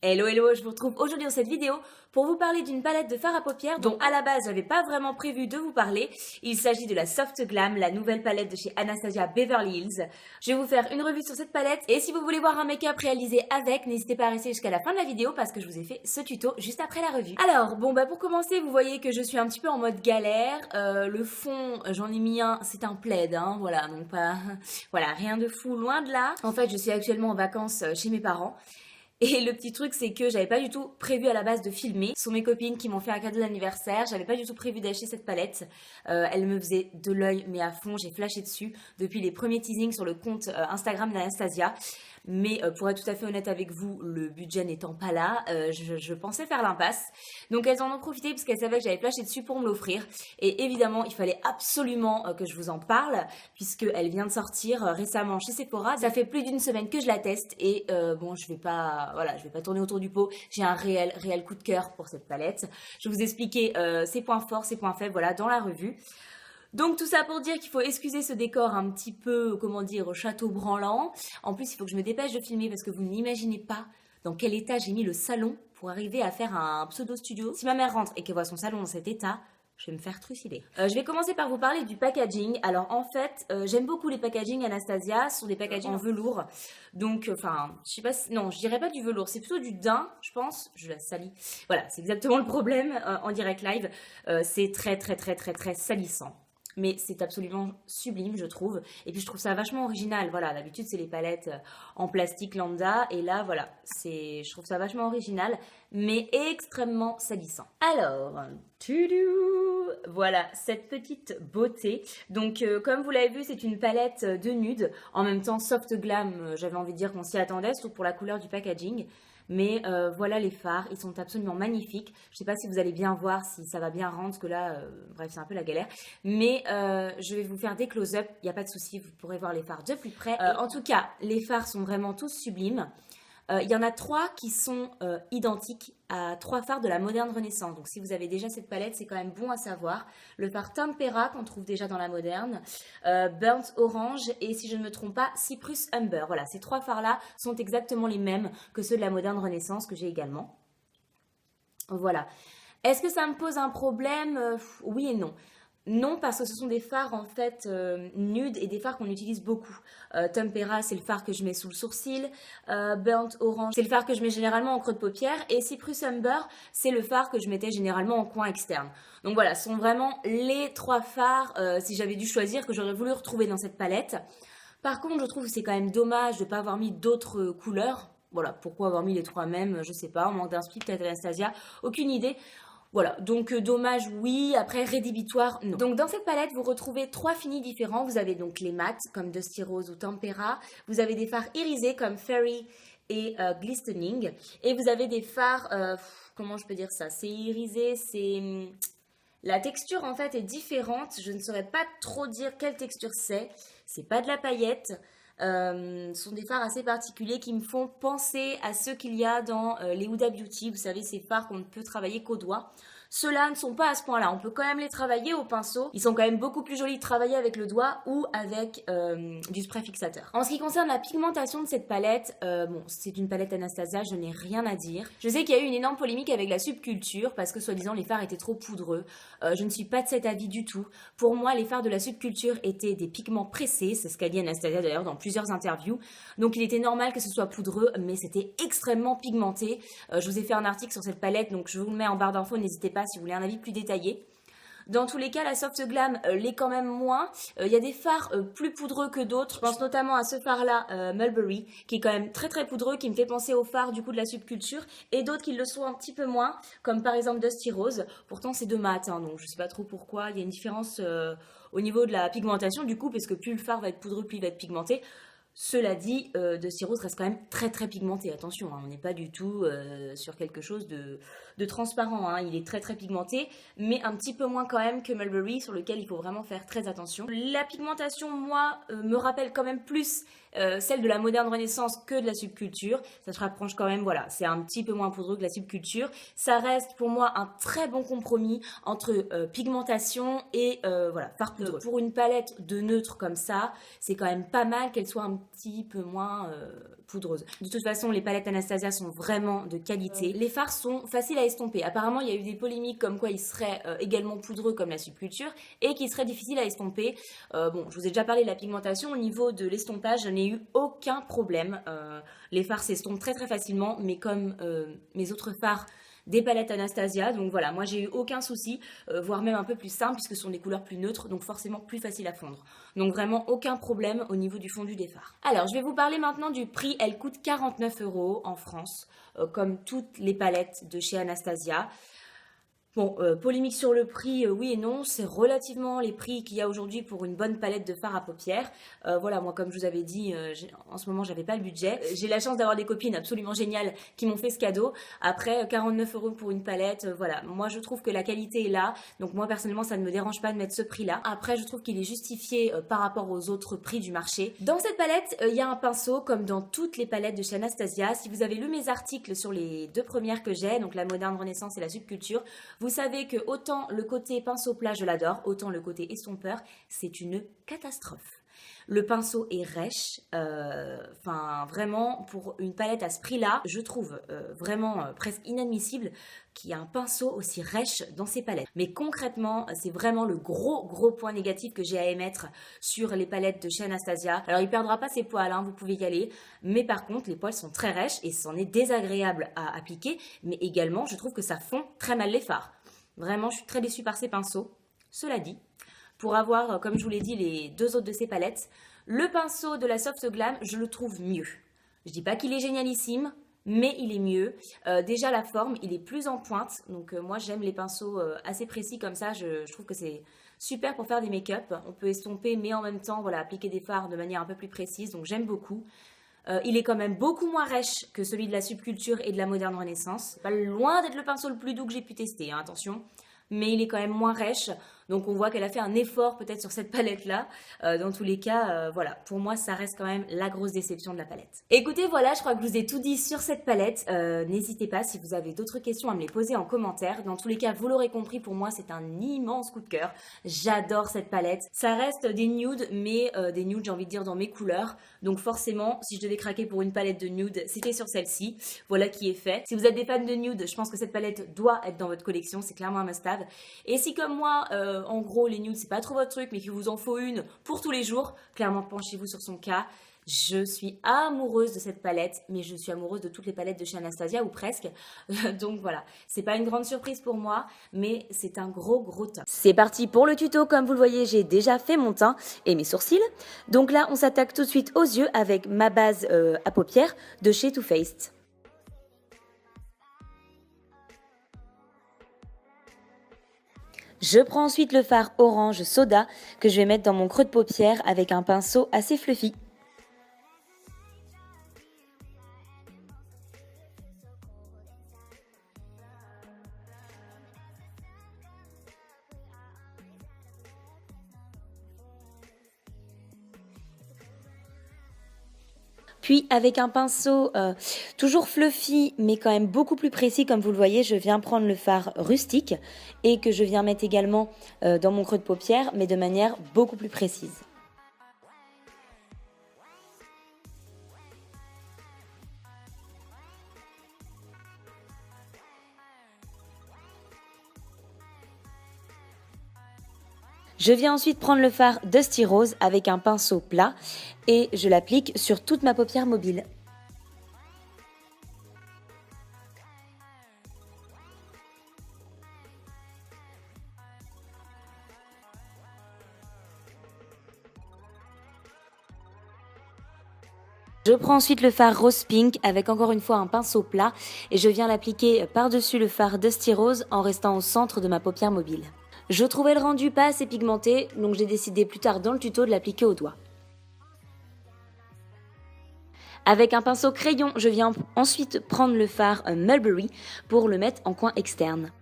Hello hello, je vous retrouve aujourd'hui dans cette vidéo pour vous parler d'une palette de fard à paupières dont à la base j'avais pas vraiment prévu de vous parler. Il s'agit de la Soft Glam, la nouvelle palette de chez Anastasia Beverly Hills. Je vais vous faire une revue sur cette palette et si vous voulez voir un make-up réalisé avec, n'hésitez pas à rester jusqu'à la fin de la vidéo parce que je vous ai fait ce tuto juste après la revue. Alors pour commencer, vous voyez que je suis un petit peu en mode galère. Le fond, j'en ai mis un, c'est un plaid, voilà, donc pas, voilà, rien de fou, loin de là. En fait, je suis actuellement en vacances chez mes parents. Et le petit truc, c'est que j'avais pas du tout prévu à la base de filmer. Ce sont mes copines qui m'ont fait un cadeau d'anniversaire. J'avais pas du tout prévu d'acheter cette palette. Elle me faisait de l'œil, mais à fond. J'ai flashé dessus depuis les premiers teasings sur le compte Instagram d'Anastasia. Mais pour être tout à fait honnête avec vous, le budget n'étant pas là, je pensais faire l'impasse. Donc elles en ont profité parce qu'elles savaient que j'avais flashé dessus pour me l'offrir. Et évidemment, il fallait absolument que je vous en parle, puisqu'elle vient de sortir récemment chez Sephora. Ça fait plus d'une semaine que je la teste et bon, je vais pas tourner autour du pot. J'ai un réel coup de cœur pour cette palette. Je vais vous expliquer ses points forts, ses points faibles, voilà, dans la revue. Donc tout ça pour dire qu'il faut excuser ce décor un petit peu, comment dire, château branlant. En plus, il faut que je me dépêche de filmer parce que vous n'imaginez pas dans quel état j'ai mis le salon pour arriver à faire un pseudo studio. Si ma mère rentre et qu'elle voit son salon dans cet état, je vais me faire trucider. Je vais commencer par vous parler du packaging. Alors en fait, j'aime beaucoup les packaging Anastasia. Ce sont des packaging en velours. Donc, enfin, je sais pas si... Non, je dirais pas du velours. C'est plutôt du daim, je pense. Je la salis. Voilà, c'est exactement le problème en direct live. C'est très salissant. Mais c'est absolument sublime, je trouve. Et puis je trouve ça vachement original. Voilà, d'habitude c'est les palettes en plastique lambda. Et là, voilà, je trouve ça vachement original, mais extrêmement salissant. Alors, voilà, cette petite beauté. Donc, comme vous l'avez vu, c'est une palette de nude. En même temps, soft glam, j'avais envie de dire qu'on s'y attendait, surtout pour la couleur du packaging. Mais voilà les fards, ils sont absolument magnifiques. Je sais pas si vous allez bien voir, si ça va bien rendre, parce que là, bref, c'est un peu la galère. Mais je vais vous faire des close-up, il n'y a pas de souci, vous pourrez voir les fards de plus près. En tout cas, les fards sont vraiment tous sublimes. Il y en a 3 qui sont identiques à 3 fards de la moderne Renaissance. Donc si vous avez déjà cette palette, c'est quand même bon à savoir. Le fard Tempera qu'on trouve déjà dans la moderne, Burnt Orange et si je ne me trompe pas, Cyprus Umber. Voilà, ces 3 fards-là sont exactement les mêmes que ceux de la moderne Renaissance que j'ai également. Voilà. Est-ce que ça me pose un problème? Oui et non. Non, parce que ce sont des fards en fait nudes et des fards qu'on utilise beaucoup. Tempera, c'est le fard que je mets sous le sourcil. Burnt Orange, c'est le fard que je mets généralement en creux de paupière. Et Cyprus Umber, c'est le fard que je mettais généralement en coin externe. Donc voilà, ce sont vraiment les 3 fards, si j'avais dû choisir, que j'aurais voulu retrouver dans cette palette. Par contre, je trouve que c'est quand même dommage de ne pas avoir mis d'autres couleurs. Voilà, pourquoi avoir mis les 3 mêmes, je sais pas, on manque d'inspi, peut-être Anastasia, aucune idée. Voilà, donc dommage oui, après rédhibitoire non. Donc dans cette palette, vous retrouvez 3 finis différents. Vous avez donc les mats comme Dusty Rose ou Tempera. Vous avez des fards irisés comme Fairy et Glistening. Et vous avez des fards, comment je peux dire ça? C'est irisé, c'est... La texture en fait est différente. Je ne saurais pas trop dire quelle texture c'est. C'est pas de la paillette. Ce sont des fards assez particuliers qui me font penser à ceux qu'il y a dans les Huda Beauty. Vous savez, ces fards qu'on ne peut travailler qu'au doigt. Ceux-là ne sont pas à ce point-là. On peut quand même les travailler au pinceau. Ils sont quand même beaucoup plus jolis de travailler avec le doigt ou avec du spray fixateur. En ce qui concerne la pigmentation de cette palette, bon, c'est une palette Anastasia, je n'ai rien à dire. Je sais qu'il y a eu une énorme polémique avec la subculture parce que soi-disant les fards étaient trop poudreux. Je ne suis pas de cet avis du tout. Pour moi, les fards de la subculture étaient des pigments pressés. C'est ce qu'a dit Anastasia d'ailleurs dans plusieurs interviews. Donc il était normal que ce soit poudreux, mais c'était extrêmement pigmenté. Je vous ai fait un article sur cette palette, donc je vous le mets en barre d'infos, n'hésitez pas si vous voulez un avis plus détaillé. Dans tous les cas, la Soft Glam l'est quand même moins. Il y a des fards plus poudreux que d'autres. Je pense notamment à ce fard-là, Mulberry, qui est quand même très poudreux, qui me fait penser au fard du coup de la subculture, et d'autres qui le sont un petit peu moins, comme par exemple Dusty Rose. Pourtant, c'est de mat, donc je sais pas trop pourquoi. Il y a une différence au niveau de la pigmentation du coup, parce que plus le fard va être poudreux, plus il va être pigmenté. Cela dit, Dusty Rose reste quand même très pigmenté. Attention, on n'est pas du tout sur quelque chose de transparent. Il est très pigmenté, mais un petit peu moins quand même que Mulberry, sur lequel il faut vraiment faire très attention. La pigmentation, moi, me rappelle quand même plus celle de la moderne Renaissance que de la subculture. Ça se rapproche quand même, voilà, c'est un petit peu moins poudreux que la subculture. Ça reste pour moi un très bon compromis entre pigmentation et voilà, fard poudreux. Pour une palette de neutre comme ça, c'est quand même pas mal qu'elle soit un petit peu moins poudreuse. De toute façon, les palettes Anastasia sont vraiment de qualité. Les fards sont faciles à estomper. Apparemment, il y a eu des polémiques comme quoi ils seraient également poudreux comme la Subculture et qu'ils seraient difficiles à estomper. Bon, je vous ai déjà parlé de la pigmentation. Au niveau de l'estompage, je n'ai eu aucun problème. Les fards s'estompent très très facilement, mais comme mes autres fards des palettes Anastasia, donc voilà, moi j'ai eu aucun souci, voire même un peu plus simple puisque ce sont des couleurs plus neutres, donc forcément plus facile à fondre. Donc vraiment aucun problème au niveau du fondu des fards. Alors je vais vous parler maintenant du prix, elle coûte 49 € en France, comme toutes les palettes de chez Anastasia. Bon, polémique sur le prix, oui et non, c'est relativement les prix qu'il y a aujourd'hui pour une bonne palette de fard à paupières. Voilà, moi comme je vous avais dit, en ce moment j'avais pas le budget. J'ai la chance d'avoir des copines absolument géniales qui m'ont fait ce cadeau. Après, 49 € pour une palette, voilà, moi je trouve que la qualité est là, donc moi personnellement ça ne me dérange pas de mettre ce prix-là. Après, je trouve qu'il est justifié par rapport aux autres prix du marché. Dans cette palette, il y a un pinceau comme dans toutes les palettes de chez Anastasia. Si vous avez lu mes articles sur les deux premières que j'ai, donc la Moderne Renaissance et la Subculture, vous savez que autant le côté pinceau plat, je l'adore, autant le côté estompeur, c'est une catastrophe. Le pinceau est rêche, enfin vraiment pour une palette à ce prix-là, je trouve vraiment presque inadmissible qu'il y ait un pinceau aussi rêche dans ces palettes. Mais concrètement, c'est vraiment le gros point négatif que j'ai à émettre sur les palettes de chez Anastasia. Alors il perdra pas ses poils, hein, vous pouvez y aller, mais par contre les poils sont très rêches et c'en est désagréable à appliquer, mais également je trouve que ça fond très mal les fards. Vraiment, je suis très déçue par ces pinceaux. Cela dit, pour avoir, comme je vous l'ai dit, les deux autres de ces palettes, le pinceau de la Soft Glam, je le trouve mieux. Je dis pas qu'il est génialissime, mais il est mieux. Déjà, la forme, il est plus en pointe. Donc, moi, j'aime les pinceaux assez précis comme ça. Je trouve que c'est super pour faire des make-up. On peut estomper, mais en même temps, voilà, appliquer des fards de manière un peu plus précise. Donc, j'aime beaucoup. Il est quand même beaucoup moins rêche que celui de la Subculture et de la Moderne Renaissance. C'est pas loin d'être le pinceau le plus doux que j'ai pu tester, hein, attention. Mais il est quand même moins rêche. Donc on voit qu'elle a fait un effort peut-être sur cette palette-là. Dans tous les cas, voilà, pour moi ça reste quand même la grosse déception de la palette. Écoutez, voilà, je crois que je vous ai tout dit sur cette palette. N'hésitez pas si vous avez d'autres questions à me les poser en commentaire. Dans tous les cas, vous l'aurez compris, pour moi c'est un immense coup de cœur. J'adore cette palette. Ça reste des nudes, mais des nudes j'ai envie de dire dans mes couleurs. Donc forcément, si je devais craquer pour une palette de nudes, c'était sur celle-ci. Voilà qui est fait. Si vous êtes des fans de nudes, je pense que cette palette doit être dans votre collection. C'est clairement un must-have. Et si comme moi, en gros, les nudes, c'est pas trop votre truc, mais qu'il vous en faut une pour tous les jours, clairement, penchez-vous sur son cas. Je suis amoureuse de cette palette, mais je suis amoureuse de toutes les palettes de chez Anastasia, ou presque. Donc voilà, c'est pas une grande surprise pour moi, mais c'est un gros top. C'est parti pour le tuto. Comme vous le voyez, j'ai déjà fait mon teint et mes sourcils. Donc là, on s'attaque tout de suite aux yeux avec ma base à paupières de chez Too Faced. Je prends ensuite le fard orange soda que je vais mettre dans mon creux de paupière avec un pinceau assez fluffy. Puis avec un pinceau toujours fluffy mais quand même beaucoup plus précis, comme vous le voyez, je viens prendre le fard rustique et que je viens mettre également dans mon creux de paupière, mais de manière beaucoup plus précise. Je viens ensuite prendre le fard Dusty Rose avec un pinceau plat et je l'applique sur toute ma paupière mobile. Je prends ensuite le fard Rose Pink avec encore une fois un pinceau plat et je viens l'appliquer par-dessus le fard Dusty Rose en restant au centre de ma paupière mobile. Je trouvais le rendu pas assez pigmenté, donc j'ai décidé plus tard dans le tuto de l'appliquer au doigt. Avec un pinceau crayon, je viens ensuite prendre le fard Mulberry pour le mettre en coin externe.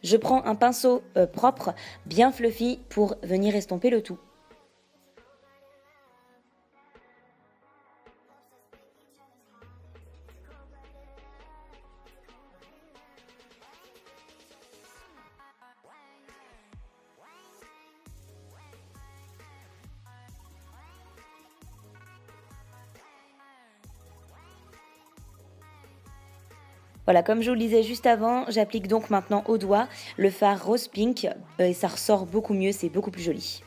Je prends un pinceau propre, bien fluffy, pour venir estomper le tout. Voilà, comme je vous le disais juste avant, j'applique donc maintenant au doigt le fard rose pink et ça ressort beaucoup mieux, c'est beaucoup plus joli.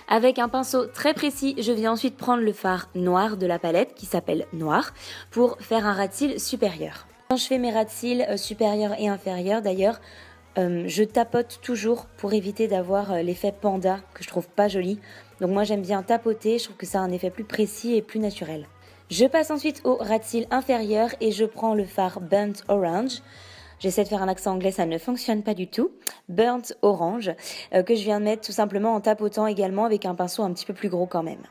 Avec un pinceau très précis, je viens ensuite prendre le fard noir de la palette qui s'appelle Noir pour faire un ras de cils supérieur. Quand je fais mes ras de cils supérieurs et inférieurs d'ailleurs, je tapote toujours pour éviter d'avoir l'effet panda que je trouve pas joli. Donc moi j'aime bien tapoter, je trouve que ça a un effet plus précis et plus naturel. Je passe ensuite au ras de cils inférieur et je prends le fard Burnt Orange. J'essaie de faire un accent anglais, ça ne fonctionne pas du tout. Burnt Orange, que je viens de mettre tout simplement en tapotant également avec un pinceau un petit peu plus gros quand même.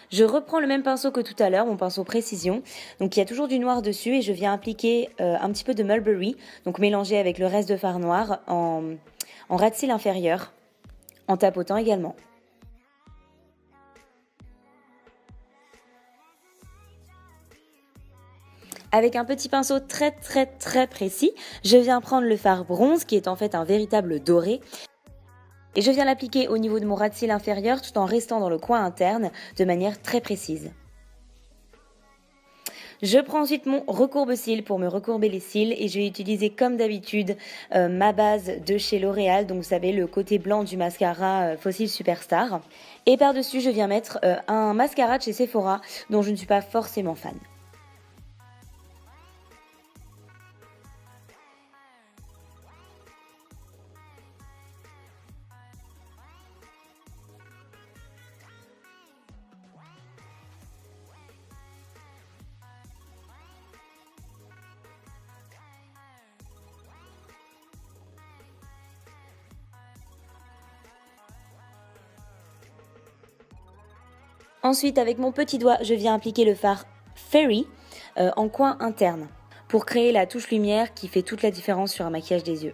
Je reprends le même pinceau que tout à l'heure, mon pinceau précision. Donc il y a toujours du noir dessus et je viens appliquer un petit peu de Mulberry, donc mélangé avec le reste de fard noir en ras de cils inférieur, en tapotant également. Avec un petit pinceau très précis, je viens prendre le fard bronze qui est en fait un véritable doré. Et je viens l'appliquer au niveau de mon ras de cils inférieur tout en restant dans le coin interne de manière très précise. Je prends ensuite mon recourbe-cils pour me recourber les cils et je vais utiliser comme d'habitude ma base de chez L'Oréal, donc vous savez le côté blanc du mascara Fossil Superstar. Et par-dessus je viens mettre un mascara de chez Sephora dont je ne suis pas forcément fan. Ensuite, avec mon petit doigt, je viens appliquer le fard Fairy en coin interne pour créer la touche lumière qui fait toute la différence sur un maquillage des yeux.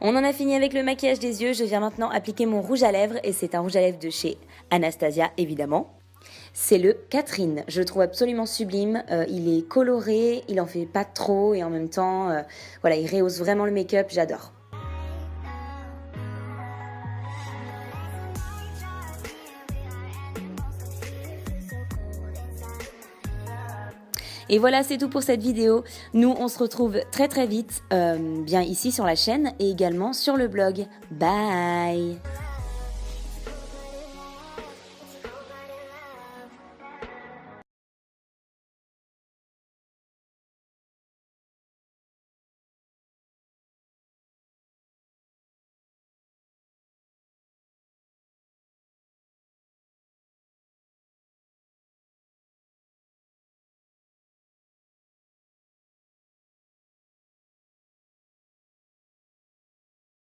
On en a fini avec le maquillage des yeux, je viens maintenant appliquer mon rouge à lèvres et c'est un rouge à lèvres de chez Anastasia évidemment. C'est le Catherine, je le trouve absolument sublime, il est coloré, il en fait pas trop et en même temps, voilà, il rehausse vraiment le make-up, j'adore. Et voilà, c'est tout pour cette vidéo. Nous, on se retrouve très vite, bien ici sur la chaîne et également sur le blog. Bye!